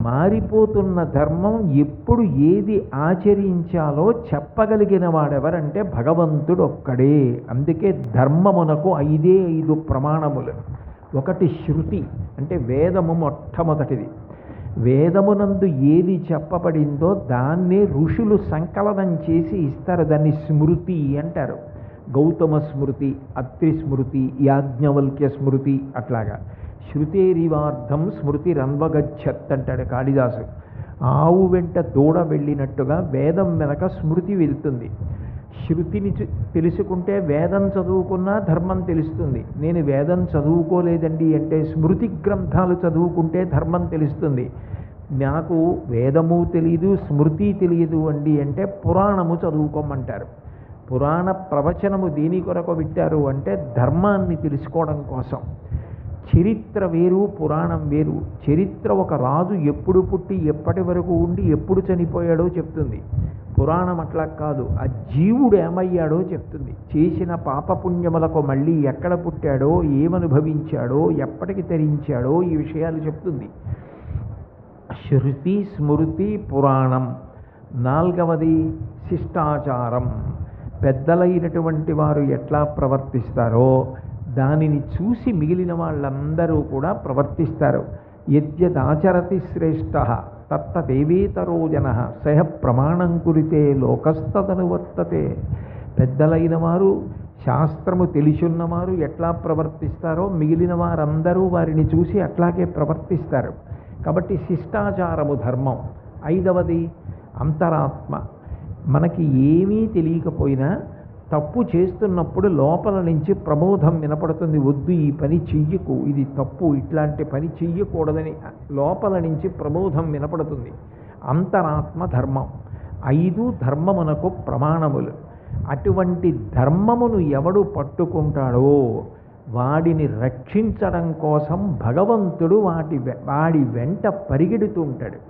మారిపోతున్న ధర్మం ఎప్పుడు ఏది ఆచరించాలో చెప్పగలిగిన వాడెవరంటే భగవంతుడు ఒక్కడే. అందుకే ధర్మమునకు 5 ప్రమాణములు. ఒకటి శృతి, అంటే వేదము మొట్టమొదటిది. వేదమునందు ఏది చెప్పబడిందో దాన్నే ఋషులు సంకలనం చేసి ఇస్తారు. దాన్ని స్మృతి అంటారు. గౌతమ స్మృతి, అత్రి స్మృతి, యాజ్ఞవల్క్య స్మృతి, అట్లాగా. శృతేరివార్థం స్మృతి రన్వగచ్చత్ అంటాడు కాళిదాసు. ఆవు వెంట దూడ వెళ్ళినట్టుగా వేదం వెనక స్మృతి వెళ్తుంది. శృతిని తెలుసుకుంటే వేదం చదువుకున్నా ధర్మం తెలుస్తుంది. నేను వేదం చదువుకోలేదండి అంటే స్మృతి గ్రంథాలు చదువుకుంటే ధర్మం తెలుస్తుంది. నాకు వేదము తెలియదు, స్మృతి తెలియదు అండి అంటే పురాణము చదువుకోమంటారు. పురాణ ప్రవచనము దేని కొరకు విట్టారు అంటే ధర్మాన్ని తెలుసుకోవడం కోసం. చరిత్ర వేరు, పురాణం వేరు. చరిత్ర ఒక రాజు ఎప్పుడు పుట్టి ఎప్పటి వరకు ఉండి ఎప్పుడు చనిపోయాడో చెప్తుంది. పురాణం అట్లా కాదు, ఆ జీవుడు ఏమయ్యాడో చెప్తుంది. చేసిన పాపపుణ్యములకు మళ్ళీ ఎక్కడ పుట్టాడో, ఏమనుభవించాడో, ఎప్పటికి తరించాడో ఈ విషయాలు చెప్తుంది. శృతి, స్మృతి, పురాణం. 4వది శిష్టాచారం. పెద్దలైనటువంటి వారు ఎట్లా ప్రవర్తిస్తారో దానిని చూసి మిగిలిన వాళ్ళందరూ కూడా ప్రవర్తిస్తారు. యద్యదాచరతి శ్రేష్ఠ తత్తదేవేతరో జన సహ ప్రమాణం కురితే లోకస్తదనువర్తతే. పెద్దలైన వారు, శాస్త్రము తెలిసున్నవారు ఎట్లా ప్రవర్తిస్తారో మిగిలిన వారందరూ వారిని చూసి అట్లాగే ప్రవర్తిస్తారు. కాబట్టి శిష్టాచారము ధర్మం. 5వది అంతరాత్మ. మనకి ఏమీ తెలియకపోయినా తప్పు చేస్తున్నప్పుడు లోపల నుంచి ప్రబోధం వినపడుతుంది. వద్దు, ఈ పని చెయ్యకు, ఇది తప్పు, ఇట్లాంటి పని చెయ్యకూడదని లోపల నుంచి ప్రబోధం వినపడుతుంది. అంతరాత్మ ధర్మం. 5 ధర్మమునకు ప్రమాణములు. అటువంటి ధర్మమును ఎవడు పట్టుకుంటాడో వాడిని రక్షించడం కోసం భగవంతుడు వాడి వెంట పరిగెడుతూ ఉంటాడు.